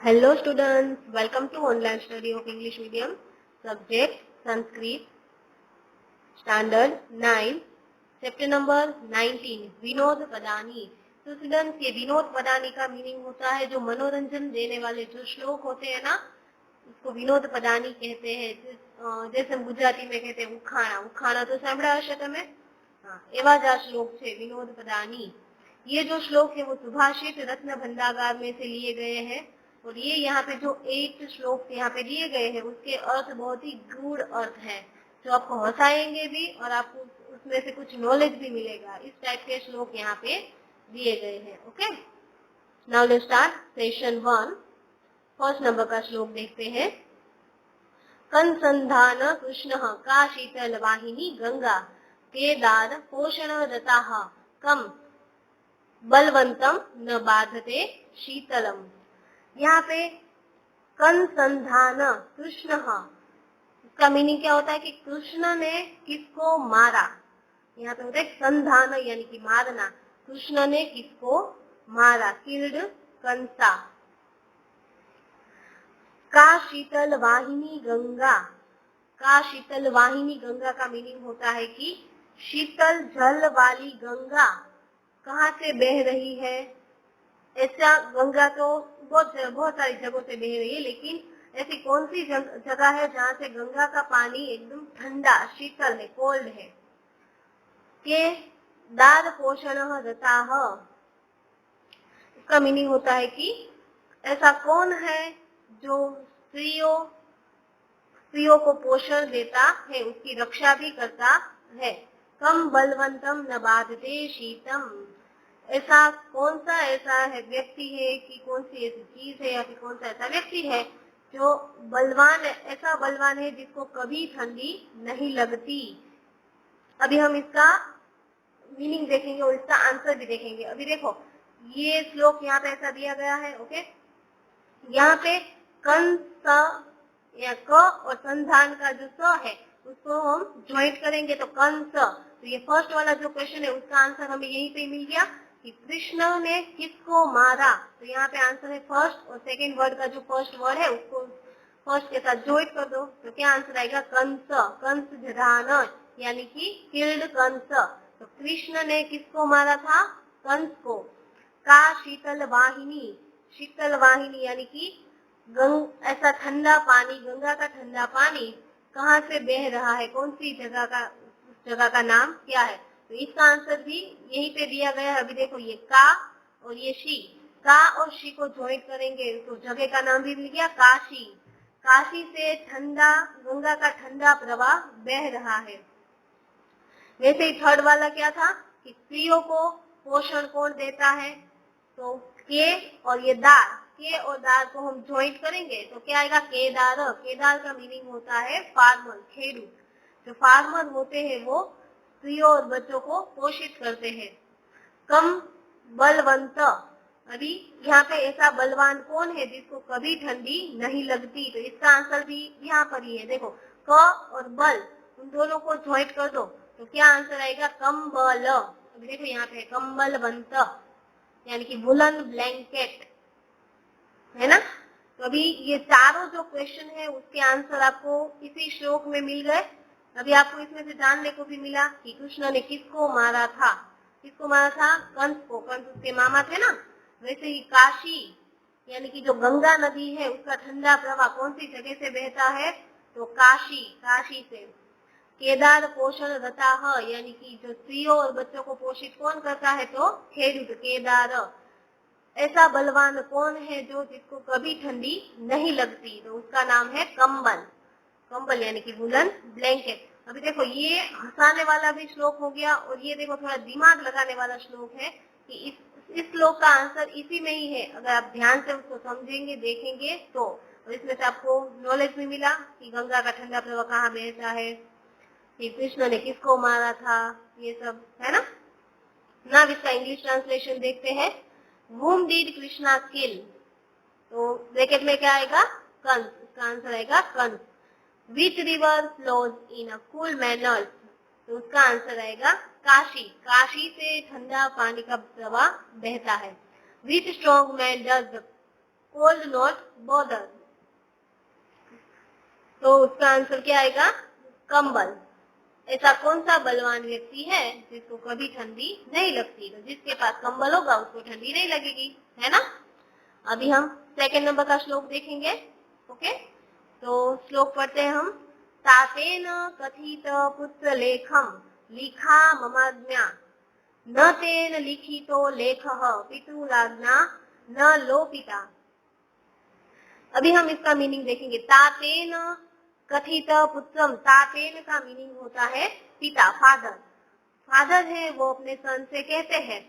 Hello students, welcome to online study of English medium, subject Sanskrit, standard 9, chapter number 19, Vinod पदानी। तो students ये विनोद पदानी का meaning होता है जो मनोरंजन देने वाले जो श्लोक होते हैं ना, उसको विनोद पदानी कहते हैं। जैसे हम गुजराती में कहते हैं उखाणा, उखाणा तो સાંભળ્યા હશે તમે? हाँ, એવા જ આ श्लोक છે विनोद पदानी। ये जो श्लोक है वो सुभाषित रत्न भंडागार में से लिए गए हैं और ये यहाँ पे जो 8 श्लोक यहाँ पे दिए गए हैं उसके अर्थ बहुत ही गूढ़ अर्थ है जो आपको हंसाएंगे भी और आपको उसमें से कुछ नॉलेज भी मिलेगा। इस टाइप के श्लोक यहाँ पे दिए गए हैं। Okay, now let's start session 1। First number का श्लोक देखते हैं। कंसंधान कृष्ण का शीतल वाहिनी गंगा केदार पोषण रताः कम बलवंतम न बाधते शीतलम। यहाँ पे कंसंधान कृष्ण, इसका मीनिंग क्या होता है कि कृष्ण ने किसको मारा। यहाँ पे होता है संधान यानी कि मारना। कृष्ण ने किसको मारा, किल्ड कंसा। का शीतल वाहिनी गंगा, का शीतल वाहिनी गंगा का मीनिंग होता है कि शीतल जल वाली गंगा कहाँ से बह रही है। ऐसा गंगा तो बहुत सारी जगहों से बह रही है, लेकिन ऐसी कौन सी जगह है जहाँ से गंगा का पानी एकदम ठंडा शीतल है, कोल्ड है। के दार पोषण रताः, इसका मीनिंग होता है कि ऐसा कौन है जो स्त्रियों को पोषण देता है, उसकी रक्षा भी करता है। कम बलवंतम न बाधते शीतम, ऐसा कौन सा ऐसा है व्यक्ति है कि कौन सी ऐसी चीज है या फिर कौन सा ऐसा व्यक्ति है जो बलवान, ऐसा बलवान है जिसको कभी ठंडी नहीं लगती। अभी हम इसका मीनिंग देखेंगे और इसका आंसर भी देखेंगे। अभी देखो ये श्लोक यहाँ पे ऐसा दिया गया है। ओके, यहाँ पे कंस या क और संधान का जो स है उसको हम ज्वाइंट करेंगे तो कंस। तो ये फर्स्ट वाला जो क्वेश्चन है उसका आंसर हमें यहीं पे मिल गया कि कृष्ण ने किसको मारा। तो यहाँ पे आंसर है फर्स्ट, और सेकेंड वर्ड का जो फर्स्ट वर्ड है उसको फर्स्ट के साथ ज्वाइंट कर दो तो क्या आंसर आएगा, कंस। कंस जधान यानी कि किल्ड कंस। तो कृष्ण ने किसको मारा था, कंस को। का शीतल वाहिनी, शीतल वाहिनी यानी कि ऐसा ठंडा पानी, गंगा का ठंडा पानी कहाँ से बह रहा है, कौन सी जगह का, उस जगह का नाम क्या है। तो इसका आंसर भी यहीं पे दिया गया है। अभी देखो ये का और ये शी, का और शी को ज्वाइंट करेंगे तो जगह का नाम भी मिल गया काशी। काशी से ठंडा, गंगा का ठंडा प्रवाह बह रहा है। वैसे ही थर्ड वाला क्या था कि स्त्रियों को पोषण कौन देता है, तो के और ये दार, के और दार को हम ज्वाइंट करेंगे तो क्या आएगा, केदार। केदार का मीनिंग होता है फार्मर, खेडूत। जो फार्मर होते हैं वो स्त्रियों और बच्चों को पोषित करते हैं। कम बलवंत, अभी यहाँ पे ऐसा बलवान कौन है जिसको कभी ठंडी नहीं लगती। तो इसका आंसर भी यहाँ पर ही है। देखो क और बल, उन दोनों को ज्वाइंट कर दो तो क्या आंसर आएगा, कम्बल। अभी देखो यहाँ पे कम्बलवंत यानी कि वुलन ब्लैंकेट, है ना। तो अभी ये चारों जो क्वेश्चन है उसके आंसर आपको इसी श्लोक में मिल गए। अभी आपको इसमें से जानने को भी मिला कि कृष्ण ने किसको मारा था, किसको मारा था, कंस को। कंस उसके मामा थे ना। वैसे ही काशी यानी कि जो गंगा नदी है उसका ठंडा प्रवाह कौन सी जगह से बहता है, तो काशी, काशी से। केदार पोषण रताः यानी कि जो स्त्रियों और बच्चों को पोषित कौन करता है, तो खेडूत, केदार। ऐसा बलवान कौन है जो जिसको कभी ठंडी नहीं लगती, तो उसका नाम है कंबल। कंबल यानी कि वुलन ब्लैंकेट। अभी देखो ये हंसाने वाला भी श्लोक हो गया और ये देखो थोड़ा दिमाग लगाने वाला श्लोक है कि इस श्लोक का आंसर इसी में ही है। अगर आप ध्यान से उसको समझेंगे, देखेंगे तो। और इसमें से आपको नॉलेज भी मिला कि गंगा का ठंडा प्रवाह कहाँ बहता है, कि कृष्ण ने किसको मारा था, ये सब है ना। ना इसका इंग्लिश ट्रांसलेशन देखते हैं। Whom did Krishna kill? तो ब्रैकेट में क्या आएगा, कंस। इसका आंसर आएगा Kans. Which river flows in a cool manner? तो उसका आंसर आएगा काशी। काशी से ठंडा पानी का प्रवाह बहता है। Which strong man does the cold not bothered। तो उसका आंसर क्या आएगा? कंबल। ऐसा कौन सा बलवान व्यक्ति है जिसको कभी ठंडी नहीं लगती? तो जिसके पास कंबल होगा उसको ठंडी नहीं लगेगी, है ना। अभी हम सेकंड नंबर का श्लोक देखेंगे। ओके, तो श्लोक पढ़ते हैं हम। तातेन कथित पुत्र लेखम लिखा ममाज्ञा न तेन लिखितो लेखः पितुराज्ञा न लोपिता। अभी हम इसका मीनिंग देखेंगे। तातेन कथित पुत्रम, तातेन का मीनिंग होता है पिता, फादर। फादर है वो अपने सन से कहते हैं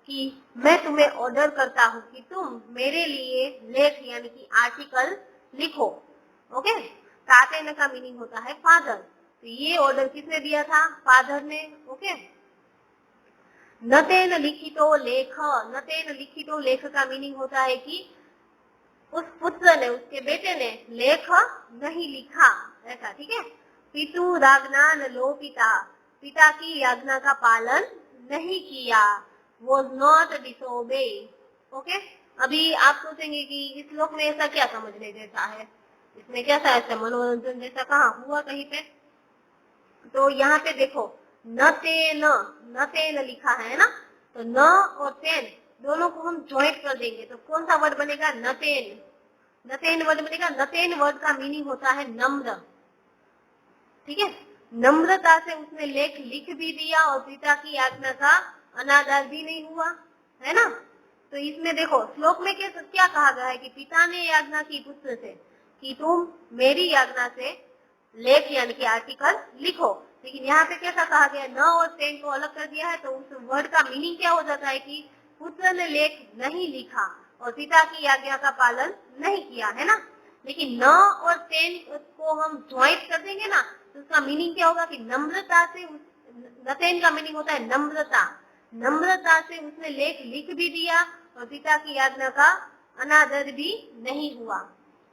कि मैं तुम्हें ऑर्डर करता हूँ कि तुम मेरे लिए लेख यानी कि आर्टिकल लिखो। ओके, तातेन का मीनिंग होता है फादर। तो ये ऑर्डर किसने दिया था? फादर ने। ओके, नतेन लिखितो लेख, नतेन लिखितो लेख का मीनिंग होता है कि उस पुत्र ने, उसके बेटे ने लेख नहीं लिखा, ऐसा। ठीक है। पितु रागना न लोपिता, पिता की आज्ञा का पालन नहीं किया। was not disobey। ओके, अभी आप सोचेंगे कि इस श्लोक में ऐसा क्या समझने जैसा है, इसमें क्या सा ऐसा मनोरंजन जैसा कहाँ हुआ कहीं पे? तो यहाँ पे देखो, न तेन लिखा है ना, तो न और तेन दोनों को हम ज्वाइंट कर देंगे तो कौन सा वर्ड बनेगा? नतेन। नतेन वर्ड बनेगा। नतेन वर्ड का मीनिंग होता है नम्र। ठीक है, नम्रता से उसने लेख लिख भी दिया और पिता की आज्ञा का अनादर भी नहीं हुआ, है ना। तो इसमें देखो श्लोक में क्या कहा गया है कि पिता ने आज्ञा की पुत्र से कि तुम मेरी आज्ञा से लेख यानी कि आर्टिकल लिखो। लेकिन यहाँ पे कैसा कहा गया? न और तेन को अलग कर दिया है, तो उस वर्ड का मीनिंग क्या हो जाता है कि पुत्र ने लेख नहीं लिखा और पिता की आज्ञा का पालन नहीं किया, है ना। लेकिन न और तेन को हम ज्वाइंट कर देंगे ना, तो उसका मीनिंग क्या होगा कि नम्रता से, नतेन का मीनिंग होता है नम्रता। नम्रता से उसने लेख लिख भी दिया और पिता की आज्ञा का अनादर भी नहीं हुआ।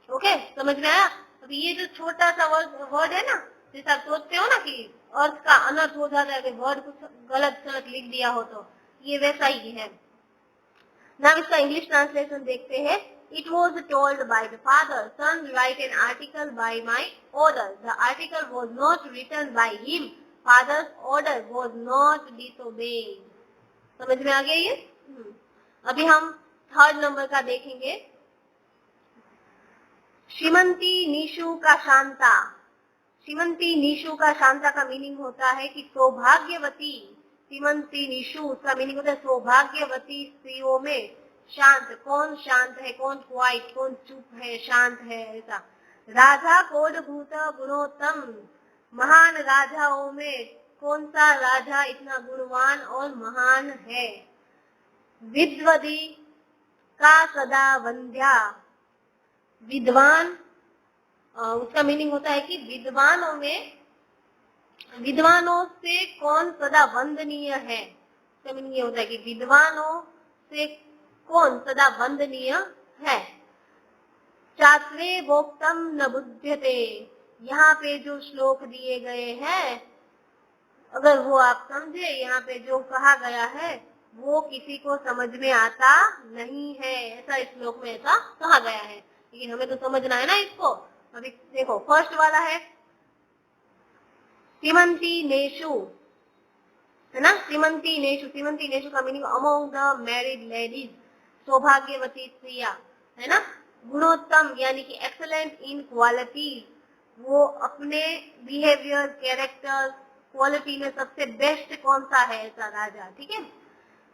ओके, समझ में आया? अभी ये जो छोटा सा वर्ड है ना, जैसा आप सोचते हो ना कि अर्थ का अनर्थ हो जाता है कि वर्ड कुछ गलत गलत लिख दिया हो, तो ये वैसा ही है। नाउ इसका इंग्लिश ट्रांसलेशन देखते हैं। It was told by the father, son, write an article by my order. The article was not written by him. Father's order was not disobeyed. समझ में आ गया ये? अभी हम थर्ड नंबर का देखेंगे। श्रीमंती निशु का शांता। श्रीमंती निशु का शांता का मीनिंग होता है कि सौभाग्यवती। श्रीमंती निशु, उसका मीनिंग होता है सौभाग्यवती स्त्रियों में शांत। कौन शांत है? कौन क्वाइट, कौन चुप है, शांत है, ऐसा। राजा कोडभूत गुणोत्तम, महान राजाओं में कौन सा राजा इतना गुणवान और महान है? विद्वदी का सदा वंद्या, विद्वान, उसका मीनिंग होता है कि विद्वानों में, विद्वानों से कौन सदा वंदनीय है। उसका मीनिंग ये होता है कि विद्वानों से कौन सदा वंदनीय है। शास्त्रे वोक्तम न बुध्यते, यहाँ पे जो श्लोक दिए गए हैं अगर वो आप समझे, यहाँ पे जो कहा गया है वो किसी को समझ में आता नहीं है, ऐसा इस श्लोक में ऐसा कहा गया है। लेकिन हमें तो समझना है ना इसको। अभी देखो फर्स्ट वाला है श्रीमंती नेशु, है ना। श्रीमंती नेशु, श्रीमंती नेशु का meaning among the married ladies, सौभाग्यवती स्त्रियां, है ना। गुणोत्तम यानी कि एक्सलेंट इन क्वालिटी, वो अपने बिहेवियर, कैरेक्टर, क्वालिटी में सबसे बेस्ट कौन सा है, ऐसा राजा। ठीक है,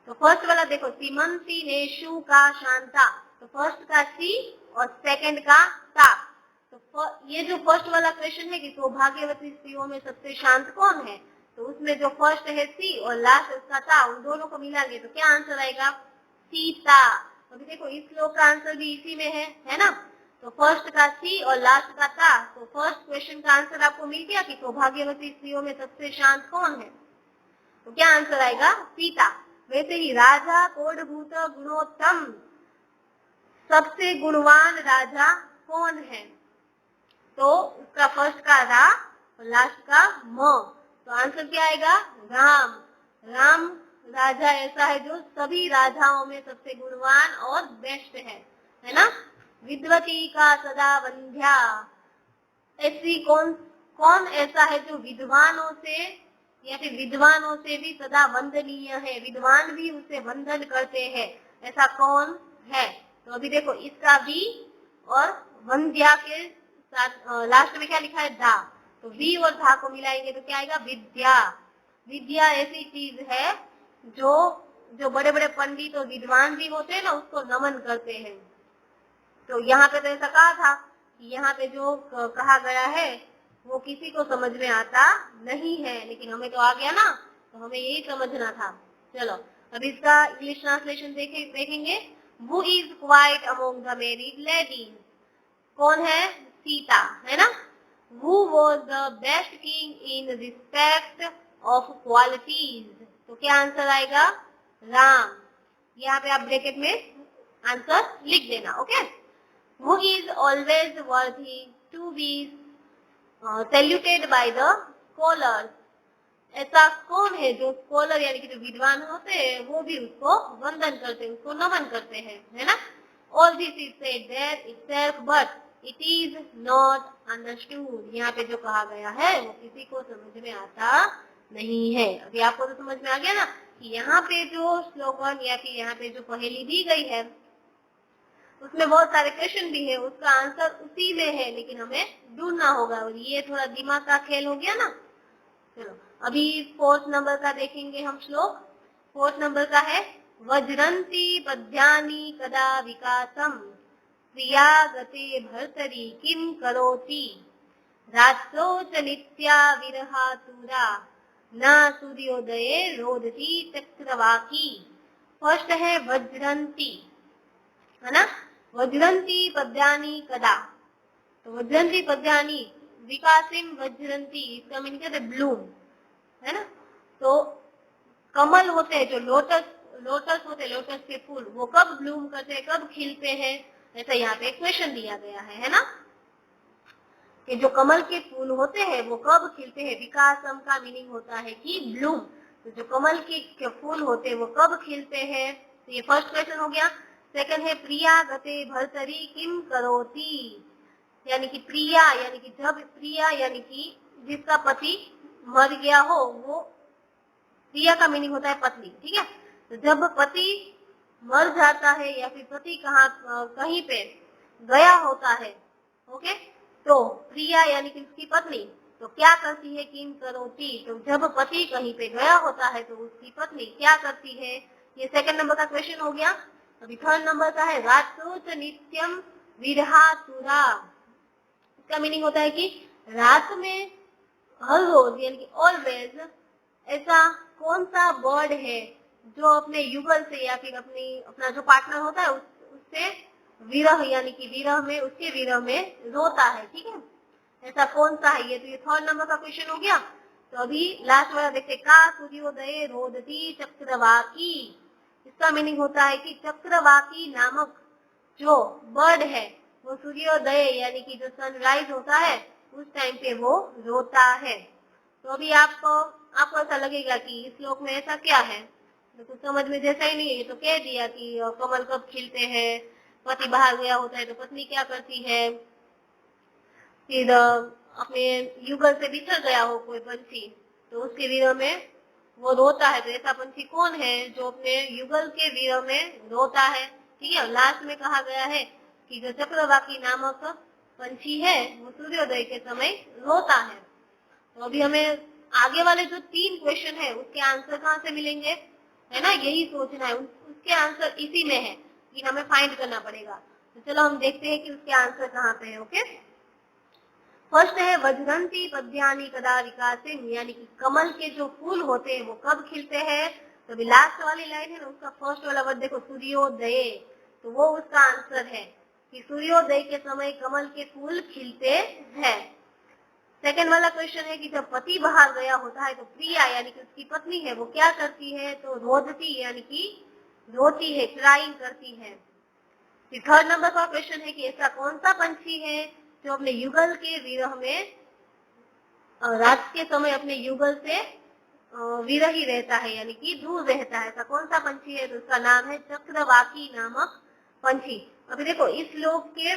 तो फर्स्ट वाला देखो, श्रीमंती नेशु का शांता, तो फर्स्ट का सी और सेकंड का ता। तो ये जो फर्स्ट वाला क्वेश्चन है कि सौभाग्यवती स्त्रियों में सबसे शांत कौन है, तो उसमें जो फर्स्ट है सी और लास्ट उसका ता, उन दोनों को मिलाएंगे तो क्या आंसर आएगा? सीता। अभी देखो इस श्लोक का आंसर भी इसी में है ना। तो फर्स्ट का सी और लास्ट का ता, तो फर्स्ट क्वेश्चन का आंसर आपको मिल गया कि सौभाग्यवती स्त्रियों में सबसे शांत कौन है, तो क्या आंसर आएगा? सीता। वैसे ही राजा कोडभूत गुणोत्तम, सबसे गुणवान राजा कौन है, तो उसका फर्स्ट का रा और लास्ट का म, तो आंसर क्या आएगा? राम। राम राजा ऐसा है जो सभी राजाओं में सबसे गुणवान और बेस्ट है। है ना। विद्वती का सदा वंध्या, ऐसी कौन कौन ऐसा है जो विद्वानों से या फिर विद्वानों से भी सदा वंदनीय है, विद्वान भी उसे वंदन करते हैं, ऐसा कौन है। तो अभी देखो इसका भी और वंध्या के साथ लास्ट में क्या लिखा है, धा, तो वी और धा को मिलाएंगे तो क्या आएगा, विद्या। विद्या ऐसी चीज है जो जो बड़े बड़े पंडित और विद्वान भी होते हैं ना, उसको नमन करते हैं। तो यहाँ पे तो ऐसा कहा था कि यहाँ पे जो कहा गया है वो किसी को समझ में आता नहीं है, लेकिन हमें तो आ गया ना, तो हमें यही समझना था। चलो अब इसका इंग्लिश ट्रांसलेशन देखेंगे। Who is quiet among the married ladies? कौन है, सीता, है ना। Who was the best king in respect of qualities? तो क्या आंसर आएगा, राम। यहाँ पे आप ब्रैकेट में आंसर लिख देना, okay. Who is always worthy to be saluted by the scholars? ऐसा कौन है जो स्कॉलर यानी कि जो विद्वान होते हैं वो भी उसको वंदन करते हैं, उसको नमन करते हैं, है ना। All this is said there itself, but it is not understood. यहाँ पे जो कहा गया है वो किसी को समझ में आता नहीं है। अभी आपको तो समझ में आ गया ना कि यहाँ पे जो स्लोगन या फिर यहाँ पे जो पहेली दी गई है उसमें बहुत सारे क्वेश्चन भी है, उसका आंसर उसी में है, लेकिन हमें ढूंढना होगा, और ये थोड़ा दिमाग का खेल हो गया ना। चलो अभी 4th नंबर का देखेंगे हम श्लोक। 4th नंबर का है, वज्रंती पद्यानि कदा विकासम प्रिया गते भर्तरी किम करोति रात्रो च नित्या विरहातुरा न सूर्योदये रोदती चक्रवाकी। फर्स्ट है वज्रंती, है ना। वज्रंती पद्यानि कदा, तो वज्रंती पद्यानि विकासिम वज्रंती, इसका मीनिंग है ब्लूम, है ना। तो कमल होते हैं जो लोटस होते हैं, लोटस के फूल, वो कब ब्लूम करते हैं, कब खिलते हैं, ऐसा यहाँ पे क्वेश्चन दिया गया है ना। कि जो कमल के फूल होते हैं वो कब खिलते हैं, विकासम का मीनिंग होता है कि ब्लूम, तो जो कमल के फूल होते हैं वो कब खिलते हैं। तो ये फर्स्ट क्वेश्चन हो गया। सेकंड है, प्रिया गते भर्तरी किम करोति, यानी कि प्रिया यानी कि जब, प्रिया यानी कि जिसका पति मर गया हो, वो प्रिया का मीनिंग होता है पत्नी, ठीक है। तो जब पति मर जाता है या फिर पति कहीं पे गया होता है, ओके, तो प्रिया यानी कि उसकी पत्नी तो क्या करती है, किम करोति, तो जब पति कहीं पे गया होता है तो उसकी पत्नी क्या करती है। ये सेकंड नंबर का क्वेश्चन हो गया। अभी 3rd नंबर का है, रात्रो च नित्यम विरहातुरा, इसका मीनिंग होता है कि रात में हर रोज यानी कि ऑलवेज ऐसा कौन सा बर्ड है जो अपने युगल से या फिर अपना जो पार्टनर होता है उससे विरह यानी कि विरह में, उसके विरह में रोता है, ठीक है। ऐसा कौन सा है ये, तो ये 3rd नंबर का क्वेश्चन हो गया। तो अभी लास्ट वाला देखते, का सूर्योदय रोदती चक्रवाकी, इसका मीनिंग होता है कि चक्रवाकी नामक जो बर्ड है वो सूर्योदय यानी कि जो सनराइज होता है उस टाइम पे वो रोता है। तो अभी आपको ऐसा लगेगा कि इस श्लोक में ऐसा क्या है, तो कुछ समझ में जैसा ही नहीं है। तो कह दिया कि कमल कब खिलते हैं, पति बाहर गया होता है तो पत्नी क्या करती है, फिर अपने युगल से बिछड़ गया हो कोई पंछी तो उसके विरह में वो रोता है। तो ऐसा पंछी कौन है जो अपने युगल के विरह में रोता है, ठीक है। लास्ट में कहा गया है कि जो चक्रवाकी नामक पंछी है वो सूर्योदय के समय रोता है। तो अभी हमें आगे वाले जो 3 क्वेश्चन है उसके आंसर कहाँ से मिलेंगे, है ना, यही सोचना है। उसके आंसर इसी में है, लेकिन हमें फाइंड करना पड़ेगा। तो चलो हम देखते हैं कि उसके आंसर कहाँ पे है, ओके। फर्स्ट है, वज्रंती पद्यानि कदा विकासिम, यानी कि कमल के जो फूल होते हैं वो कब खिलते हैं। तो अभी लास्ट वाली लाइन है ना, उसका फर्स्ट वाला वर्ड देखो, सूर्योदय, तो वो उसका आंसर है कि सूर्योदय के समय कमल के फूल खिलते हैं। सेकंड वाला क्वेश्चन है कि जब पति बाहर गया होता है तो प्रिया यानी कि उसकी पत्नी है वो क्या करती है, तो रोदती यानी कि रोती है, क्राइंग करती है। थर्ड नंबर का क्वेश्चन है कि ऐसा कौन सा पंछी है जो अपने युगल के विरह में रात के समय अपने युगल से विरही रहता है यानी कि दूर रहता है, ऐसा कौन सा पंछी है, तो उसका नाम है चक्रवाकी नामक पंछी। अभी देखो इस श्लोक के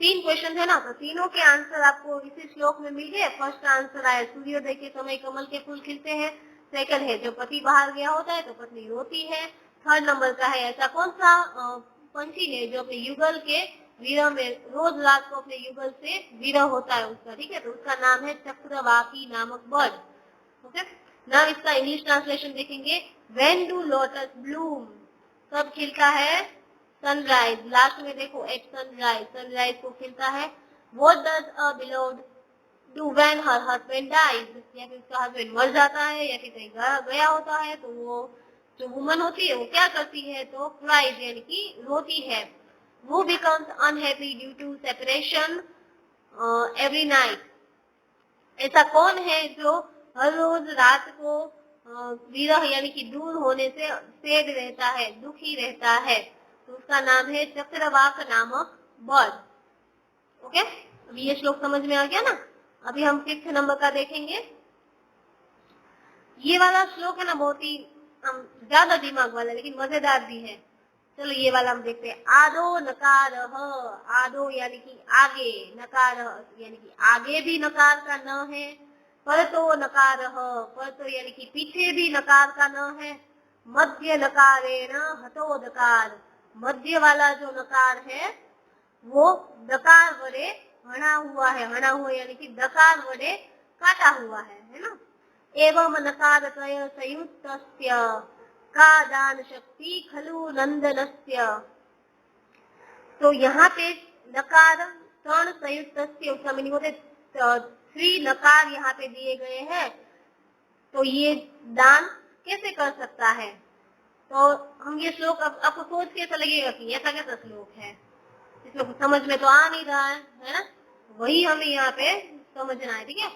3 क्वेश्चन है ना, तो तीनों के आंसर आपको इसी श्लोक में मिल गए। फर्स्ट आंसर आया सूर्योदय के समय कमल के फूल खिलते हैं। सेकंड है जो पति बाहर गया होता है तो पत्नी रोती है। थर्ड नंबर का है ऐसा कौन सा पंछी है जो अपने युगल के विरह में रोज रात को अपने युगल से विरह होता है उसका, ठीक है, तो उसका नाम है चक्रवाकी नामक बर्ड। ओके, नाउ इसका इंग्लिश ट्रांसलेशन देखेंगे। व्हेन डू लोटस ब्लूम, कब खिलता है? सनराइज, लास्ट में देखो एट सनराइज, सनराइज को खिलता है। What does a beloved do when her husband dies, या फिर उसका हस्बैंड मर जाता है या फिर कहीं गया होता है तो वो जो वुमन होती है वो क्या करती है? तो क्राइज यानी कि रोती है। वो becomes unhappy due to separation every night, ऐसा कौन है जो हर रोज रात को विरह यानी कि दूर होने से सैड रहता है, दुखी रहता है, तो उसका नाम है चक्रवाक नामक बर्ड। ओके, अभी ये श्लोक समझ में आ गया ना। अभी हम 5th नंबर का देखेंगे। ये वाला श्लोक है ना बहुत ही ज्यादा दिमाग वाला लेकिन मजेदार भी है। चलो ये वाला हम देखते हैं। आदो नकार, आदो यानी कि आगे, नकार यानी कि आगे भी नकार का न है। परतो नकार, परतो यानी कि पीछे भी नकार का न है। मध्य नकारेण हतोदकार, मध्य वाला जो नकार है वो दकार वडे हणा हुआ है। हणा हुआ यानी कि दकार वडे काटा हुआ है ना। एवं नकार त्रय संयुक्तस्य का दान शक्ति खलु नंदनस्य, तो यहाँ पे नकार तर्ण संयुक्त उसका मीनिंग होते 3 नकार यहाँ पे दिए गए हैं, तो ये दान कैसे कर सकता है? तो हम ये श्लोक आपको सोच के ऐसा लगेगा कि ऐसा कैसा श्लोक है, इसमें कुछ समझ में तो आ नहीं रहा है ना, वही हमें यहाँ पे समझना है, ठीक है।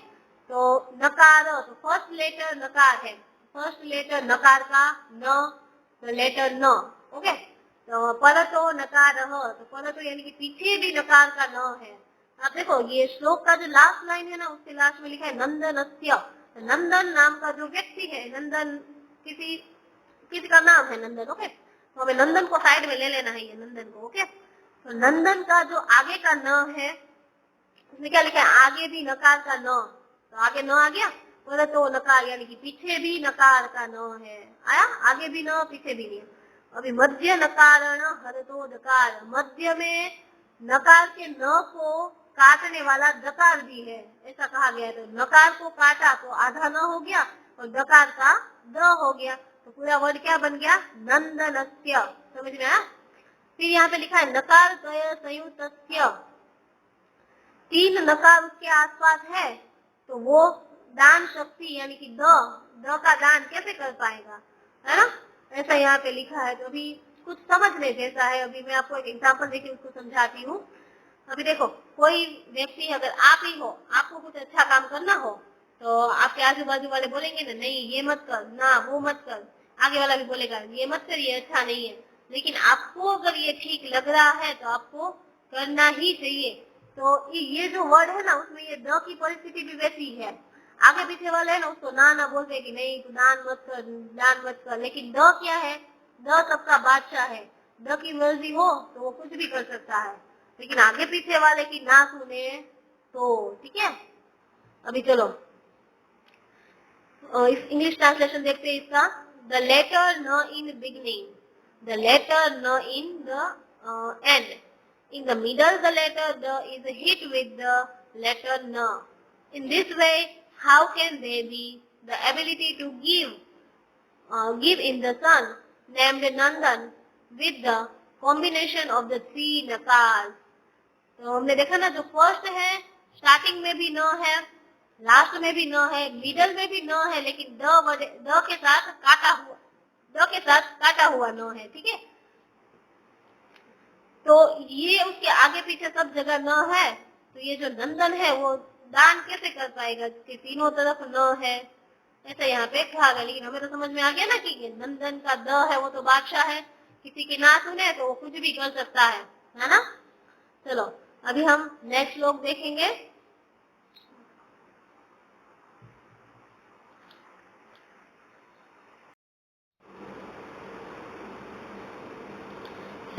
तो नकार, तो फर्स्ट लेटर नकार है, फर्स्ट लेटर नकार का न, तो लेटर न। ओके, तो परतो नकार, तो परतो यानी कि पीछे भी नकार का न है। आप देखो ये श्लोक का जो लास्ट लाइन है ना उसके लास्ट में लिखा है नंदनस्य, तो नंदन नाम का जो व्यक्ति है, नंदन किसी का नाम है नंदन। ओके, तो हमें नंदन को साइड में ले लेना है, ये नंदन को। ओके, तो नंदन का जो आगे का न है उसमें क्या लिखा है? आगे भी नकार का न, तो आगे न आ गया। परतो नकार यानी कि पीछे भी नकार का न है, आया, आगे भी न पीछे भी नहीं। अभी मध्य नकार हरतो दकार, मध्य में नकार के न को काटने वाला दकार भी है, ऐसा कहा गया है। तो नकार को काटा तो आधा न हो गया और दकार का द हो गया, तो पूरा वर्ड क्या बन गया? नंदनस्य। समझ में आया? फिर यहाँ पे लिखा है नकार त्रय संयुक्तस्य, 3 नकार उसके आसपास है, तो वो दान शक्ति यानी कि द का दान कैसे कर पाएगा, है ना, ऐसा यहाँ पे लिखा है। तो अभी कुछ समझने जैसा है। अभी मैं आपको एक एग्जांपल देके उसको समझाती हूँ। अभी देखो कोई व्यक्ति, अगर आप ही हो, आपको कुछ अच्छा काम करना हो तो आपके आजू बाजू वाले बोलेंगे ना, नहीं ये मत कर, ना वो मत कर, आगे वाला भी बोलेगा ये मत कर, ये अच्छा नहीं है, लेकिन आपको अगर ये ठीक लग रहा है तो आपको करना ही चाहिए। तो ये जो वर्ड है ना उसमें ये द की परिस्थिति भी वैसी है। आगे पीछे वाले है ना उसको ना बोलते कि नहीं तू दान मत कर, दान मत कर, लेकिन द क्या है? द सबका बादशाह है, द की मर्जी हो तो वो कुछ भी कर सकता है, लेकिन आगे पीछे वाले की ना सुने तो, ठीक है। अभी चलो इस इंग्लिश ट्रांसलेशन देखते हैं इसका। द लेटर न इन बिगनिंग, द लेटर न in the end, in the middle the letter the is hit with the letter n. In this way how can there be the ability to give in the son named Nandan with the combination of the 3 nakars. तो हमने देखा ना जो first है starting में भी न है, लास्ट में भी न है, मिडल में भी न है, लेकिन द के साथ काटा हुआ न है, ठीक है। तो ये उसके आगे पीछे सब जगह न है, तो ये जो नंदन है वो दान कैसे कर पाएगा कि तीनों तरफ न है, ऐसा यहाँ पे कहा गया। लेकिन हमें तो समझ में आ गया ना कि नंदन का द है वो तो बादशाह है, किसी की ना सुने तो वो कुछ भी कर सकता है ना। चलो अभी हम नेक्स्ट श्लोक देखेंगे।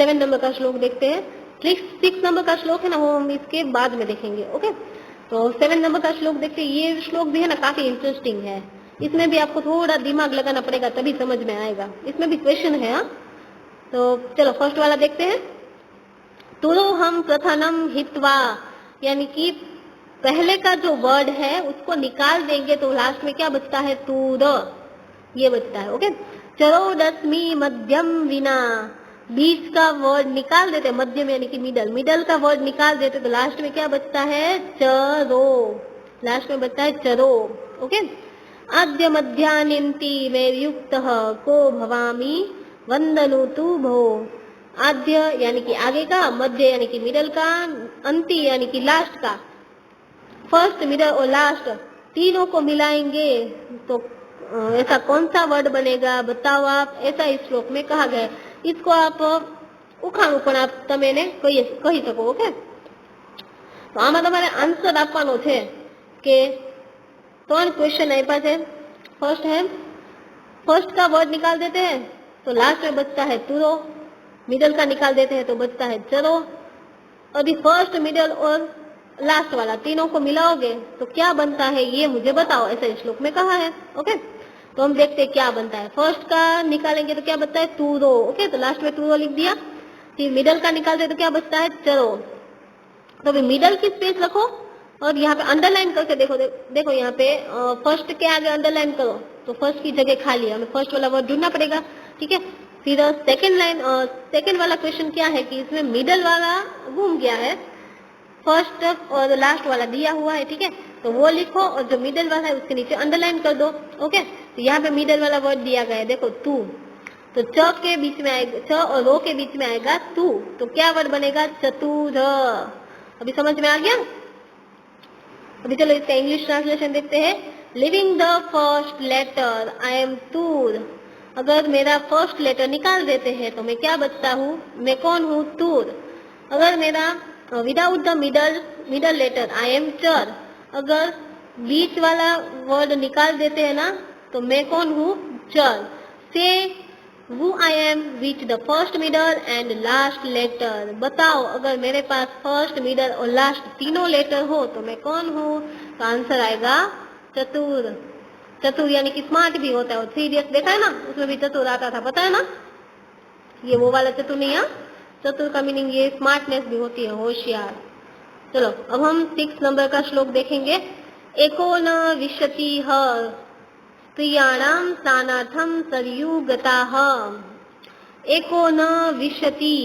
7 नंबर का श्लोक देखते हैं। 6 नंबर का श्लोक है ना, वो हम इसके बाद में देखेंगे। ओके, तो 7 नंबर का श्लोक देखते हैं। ये श्लोक भी है ना काफी इंटरेस्टिंग है, इसमें भी आपको थोड़ा दिमाग लगाना पड़ेगा तभी समझ में आएगा। इसमें भी क्वेश्चन है। हाँ, तो चलो फर्स्ट वाला देखते हैं। तुरोहम प्रथनम हित्वा, यानी कि पहले का जो वर्ड है उसको निकाल देंगे तो लास्ट में क्या बचता है? तुर, ये बचता है। ओके, चरोदस्मी मध्यम विना, बीच का वर्ड निकाल देते, मध्यम यानी कि मिडल, मिडल का वर्ड निकाल देते तो लास्ट में क्या बचता है? चरो, लास्ट में बचता है चरो। ओके, आद्य मध्यान्ति वैर्युक्तः को भवामि वंदनु तु भो, आद्य यानी कि आगे का, मध्य यानी कि मिडल का, अंति यानी कि लास्ट का। फर्स्ट, मिडल और लास्ट तीनों को मिलाएंगे तो ऐसा कौन सा वर्ड बनेगा बताओ आप, ऐसा इस श्लोक में कहा गया है। इसको आप उखाणું પણ आप તમે એને કહી શકો। ઓકે, તો આમાં તમારે આન્સર આપવાનો છે કે 3 क्वेश्चन आप्या છે। फर्स्ट है, फर्स्ट का वर्ड निकाल देते हैं तो लास्ट में बचता है तुरो, मिडल का निकाल देते हैं तो बचता है चरो। अभी फर्स्ट, मिडल और लास्ट वाला तीनों को मिलाओगे तो क्या बनता है ये मुझे बताओ, ऐसा इस श्लोक में कहा है। ओके, तो हम देखते हैं क्या बनता है। फर्स्ट का निकालेंगे तो क्या बचता है? तुरो। ओके, तो लास्ट में तुरो लिख दिया। फिर मिडल का निकालते तो क्या बचता है? चरो। तो अभी मिडल की स्पेस रखो और यहाँ पे अंडरलाइन करके देखो, देखो यहाँ पे फर्स्ट के आगे अंडरलाइन करो तो फर्स्ट की जगह खाली है, हमें फर्स्ट वाला वर्ड ढूंढना पड़ेगा। ठीक है, फिर सेकंड लाइन, सेकंड वाला क्वेश्चन क्या है कि इसमें मिडल वाला घूम गया है, फर्स्ट और लास्ट वाला दिया हुआ है। ठीक है, तो वो लिखो और जो मिडल वाला है उसके नीचे अंडरलाइन कर दो। ओके, तो यहाँ पे मिडल वाला वर्ड दिया गया है, देखो तू, तो च के बीच में आएगा, च और रो के बीच में आएगा तू, तो क्या वर्ड बनेगा? चतुर। अभी समझ में आ गया? अभी चलो इसका इंग्लिश ट्रांसलेशन देखते हैं। Leaving the first letter I am तूर, अगर मेरा फर्स्ट लेटर निकाल देते हैं तो मैं क्या बचता हूँ? मैं कौन हूँ? तूर। अगर मेरा without the middle letter I एम चर, अगर बीच वाला वर्ड निकाल देते हैं ना तो मैं कौन हूँ? चर। से who I am with the first, middle and last letter, बताओ अगर मेरे पास फर्स्ट, मिडल और लास्ट तीनों लेटर हो तो मैं कौन हूँ? तो आंसर आएगा चतुर। चतुर यानी कि स्मार्ट भी होता है, और 3 इडियट्स देखा है ना, उसमें भी चतुर आता था, पता है ना? ये वो वाला चतुर नहीं है, चतुर का मीनिंग ये स्मार्टनेस भी होती है, होशियार। चलो अब हम 6 नंबर का श्लोक देखेंगे। एको न विशति ह स्त्रियाणाम स्थानार्थम सरयुगताः, एको न विशति,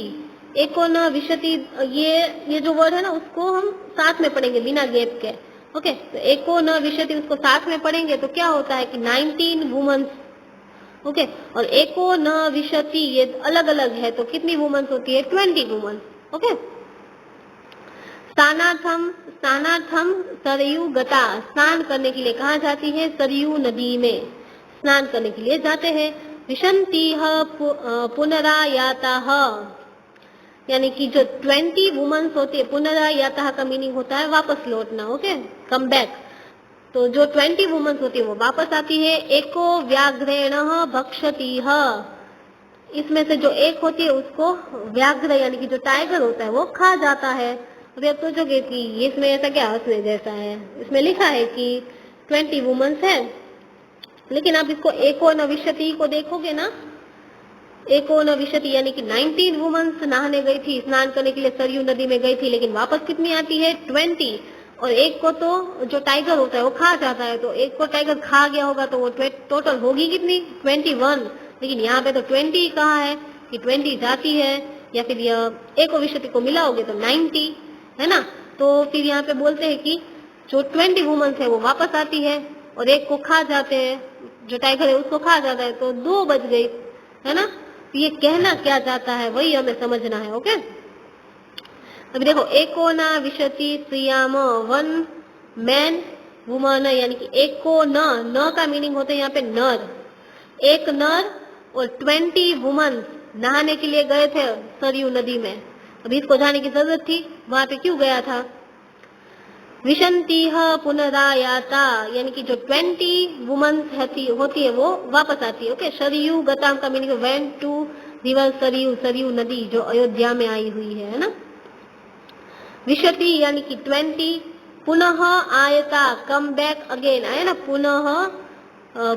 एको न विशति, ये जो वर्ड है ना उसको हम साथ में पढ़ेंगे बिना गैप के। ओके, तो एको न विशति उसको साथ में पढ़ेंगे तो क्या होता है कि 19 वुमेन्स। ओके, और एको न विशति ये अलग अलग है तो कितनी वुमेन्स होती है? 20 वुमेन्स। ओके, स्नानार्थम, स्नानार्थम सरयू गता, स्नान करने के लिए कहाँ जाती है? सरयू नदी में स्नान करने के लिए जाते हैं। विशंतिः पुनरायाताः, यानी कि जो 20 वुमेन्स होती है, पुनरायाताः का मीनिंग होता है वापस लौटना। ओके, कम बैक, तो जो 20 वुमेन्स होती है वो वापस आती है। एको व्याघ्रेणः भक्षतीः, इसमें से जो एक होती है उसको व्याघ्र यानी कि जो टाइगर होता है वो खा जाता है। अभी आप सोचोगे कि इसमें ऐसा क्या हंसने जैसा है, इसमें लिखा है कि 20 वुमेन्स है, लेकिन आप इसको एको न विशति को देखोगे ना, एको न विशति यानी कि 19 वुमेन्स नहाने गई थी, स्नान करने के लिए सरयू नदी में गई थी, लेकिन वापस कितनी आती है? 20। और एक को तो जो टाइगर होता है वो खा जाता है, तो एक को टाइगर खा गया होगा तो वो टोटल होगी कितनी? 21। लेकिन यहाँ पे तो 20 कहा है कि 20 जाती है, या फिर एको विशति को मिलाओगे तो 90 है ना। तो फिर यहाँ पे बोलते हैं कि जो 20 वुमेन्स है वो वापस आती है और एक को खा जाते हैं, जो टाइगर है उसको खा जाता है, तो 2 बच गई है ना। तो ये कहना क्या चाहता है वही हमें समझना है। ओके, अभी देखो, एको ना विशति स्त्रियाम, 1 मैन वुमन, यानी कि एको न का मीनिंग होता है यहाँ पे नर, एक नर और 20 वुमन नहाने के लिए गए थे सरयू नदी में। अभी इसको जाने की जरूरत थी, वहां पे क्यों गया था? विशंतिः पुनरायाता, यानी कि जो 20 वुमेन्स होती है वो वापस आती है। ओके, सरयू गताम का meaning went to river Sarayu, Sarayu नदी जो अयोध्या में आई हुई है ना। विशति यानी कि 20, पुनः आयता, कम बैक अगेन, आया ना, पुनः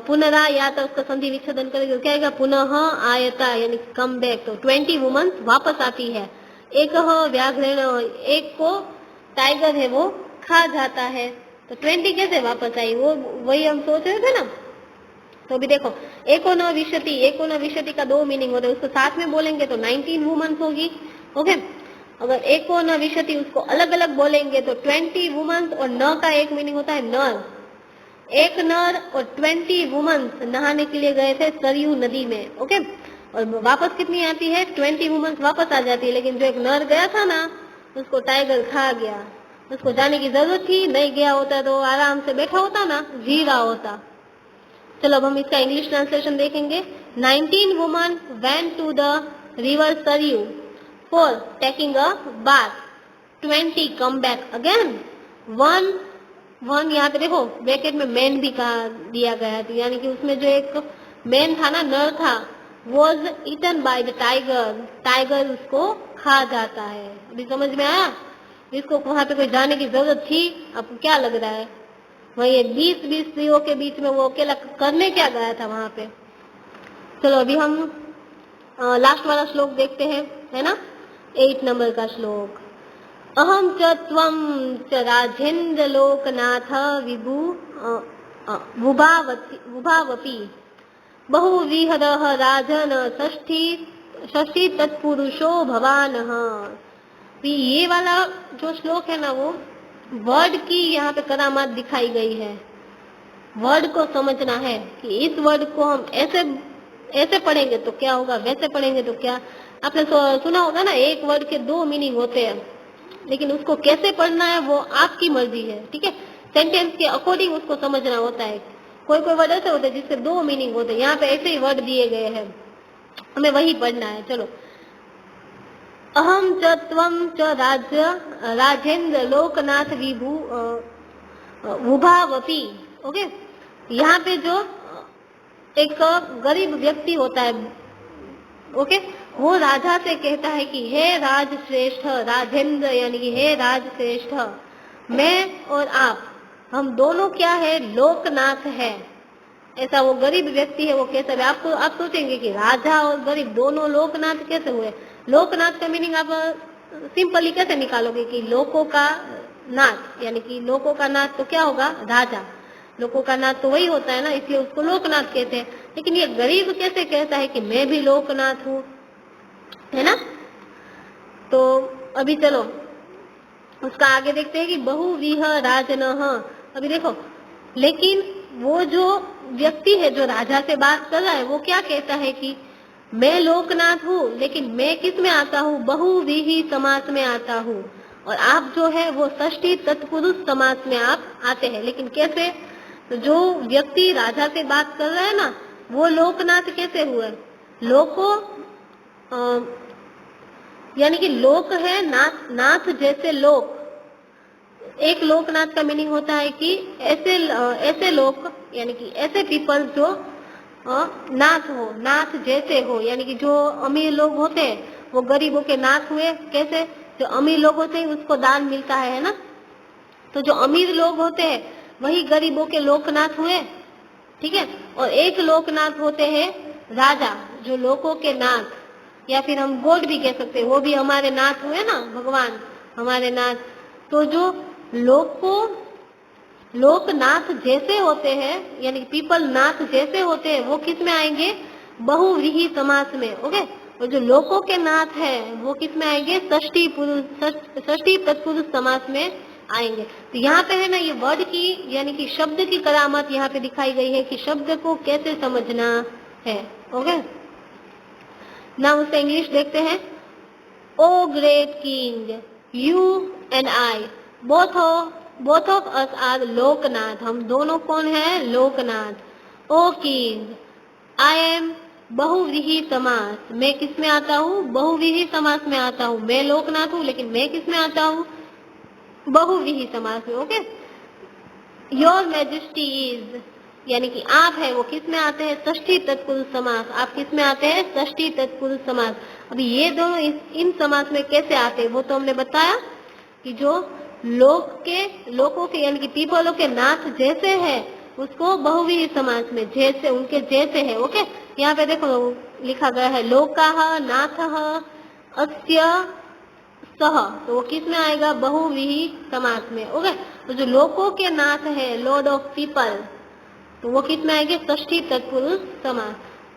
पुनरा या तो उसका संधि विच्छेदन करेंगे तो क्या आएगा, पुनः आयता यानी कम बैक, तो 20 वुमन वापस आती है। एक व्याघ्रेण, एक को टाइगर है वो खा जाता है, तो 20 कैसे वापस आई, वो वही हम सोच रहे थे ना। तो अभी देखो, एको न विशति, एको न विशति का 2 मीनिंग होता है, उसको साथ में बोलेंगे तो 19 वुमन्स होगी। ओके, अगर एको न विशति उसको अलग अलग बोलेंगे तो 20 वुमन्स, और न का एक मीनिंग होता है नर, एक नर और 20 वुमन्स नहाने के लिए गए थे सरयू नदी में। ओके, और वापस कितनी आती है, 20 वुमन्स वापस आ जाती है, लेकिन जो एक नर गया था ना उसको टाइगर खा गया, उसको जाने की जरूरत थी, नहीं गया होता तो आराम से बैठा होता ना, जी रहा होता। चलो अब हम इसका इंग्लिश ट्रांसलेशन देखेंगे। 19 woman went to the river Sarayu for taking a bath, 20 come back again, one यहाँ पे देखो ब्रैकेट में मैन भी कहा दिया गया है, यानी कि उसमें जो एक मैन था ना, नर था, was eaten by the tiger, tiger उसको खा जाता है। अभी समझ में आया, इसको वहां पे कोई जाने की जरूरत थी, आपको क्या लग रहा है, वही 20 स्त्रियों के बीच में वो अकेला करने क्या गया था वहां पे। चलो अभी हम लास्ट वाला श्लोक देखते हैं, है ना, 8 नंबर का श्लोक। अहम च त्वं च राजेन्द्र लोकनाथ विभु वुभावपि बहुविहरः राजन षष्ठी तत्पुरुषो भवानः। ये वाला जो श्लोक है ना, वो वर्ड की यहाँ पे करामात दिखाई गई है। वर्ड को समझना है कि इस वर्ड को हम ऐसे ऐसे पढ़ेंगे तो क्या होगा, वैसे पढ़ेंगे तो क्या। आपने सुना होगा ना, एक वर्ड के 2 मीनिंग होते हैं, लेकिन उसको कैसे पढ़ना है वो आपकी मर्जी है, ठीक है। सेंटेंस के अकॉर्डिंग उसको समझना होता है। कोई कोई वर्ड ऐसे होते हैं जिसके 2 मीनिंग होते हैं, यहाँ पे ऐसे ही वर्ड दिए गए हैं, हमें वही पढ़ना है। चलो, अहम च त्वं च राजेन्द्र लोकनाथ विभु वुभावपि। ओके, यहाँ पे जो एक गरीब व्यक्ति होता है, ओके, वो राजा से कहता है कि हे राज श्रेष्ठ, राजेंद्र यानी कि हे राज श्रेष्ठ, मैं और आप, हम दोनों क्या है, लोकनाथ है। ऐसा वो गरीब व्यक्ति है, वो कैसे, आपको आप सोचेंगे कि राजा और गरीब दोनों लोकनाथ कैसे हुए। लोकनाथ का मीनिंग आप सिंपली कैसे निकालोगे कि लोकों का नाथ, यानी कि लोकों का नाथ तो क्या होगा, राजा। लोकों का नाथ तो वही होता है ना, इसलिए उसको लोकनाथ कहते हैं। लेकिन ये गरीब कैसे कहता है कि मैं भी लोकनाथ हूँ, है ना। तो अभी चलो उसका आगे देखते हैं कि बहुविह राजनः। अभी देखो, लेकिन वो जो व्यक्ति है जो राजा से बात कर रहा है, वो क्या कहता है कि मैं लोकनाथ हूँ, लेकिन मैं किस में आता हूँ, बहुव्रीहि समास में आता हूँ, और आप जो है वो षष्ठी तत्पुरुष समास में आप आते हैं। लेकिन कैसे, तो जो व्यक्ति राजा से बात कर रहा है ना, वो लोकनाथ कैसे हुए, लोको यानी कि लोक है, नाथ, नाथ जैसे लोक। एक लोकनाथ का मीनिंग होता है कि ऐसे लोग, यानी कि ऐसे पीपल जो नाथ हो, नाथ जैसे हो, यानी कि जो अमीर लोग होते हैं वो गरीबों के नाथ हुए। कैसे, जो अमीर लोग होते हैं उसको दान मिलता है ना, तो जो अमीर लोग होते हैं वही गरीबों के लोकनाथ हुए, ठीक है। और एक लोकनाथ होते हैं राजा, जो लोगों के नाथ, या फिर हम गॉड भी कह सकते हैं, वो भी हमारे नाथ हुए ना, भगवान हमारे नाथ। तो जो लोकनाथ जैसे होते हैं, यानी पीपल नाथ जैसे होते हैं, वो किस में आएंगे, बहुव्रीहि समास में। ओके, और जो लोकों के नाथ है वो किस में आएंगे, षष्ठी तत्पुरुष समास में आएंगे। तो यहाँ पे है ना, ये वर्ड की यानी कि शब्द की करामत यहाँ पे दिखाई गई है कि शब्द को कैसे समझना है। ओके, ना उसका इंग्लिश देखते हैं। O great king, you and I both of us are Loknath, हम दोनों कौन है, Loknath. O king, I am बहुव्रीहि समास, मैं किस में आता हूँ, बहुव्रीहि समास में आता हूँ। मैं लोकनाथ हूँ, लेकिन मैं किस में आता हूँ, बहुव्रीहि समास में। ओके, योर मैजेस्टी इज, यानी कि आप है वो किस में आते हैं, षष्ठी तत्पुरुष समास। आप किस में आते हैं, षष्ठी तत्पुरुष समास। अभी ये दोनों इन समास में कैसे आते हैं वो तो हमने बताया कि जो लोगों के यानी कि पीपलों के नाथ जैसे है उसको बहुव्रीहि समास में जैसे उनके जैसे है। ओके, यहाँ पे देखो लिखा गया है लोकाः नाथः अस्य सह, तो वो किस में आएगा, बहुव्रीहि समास में। ओके, तो जो लोगों के नाथ है, लॉर्ड ऑफ पीपल, तो वो किस में आएंगे, षष्ठी तत्पुरुष समास।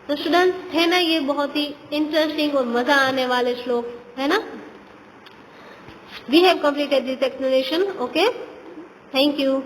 तो स्टूडेंट्स है ना, ये बहुत ही इंटरेस्टिंग और मजा आने वाले श्लोक है ना। We have completed this explanation. Okay, thank you.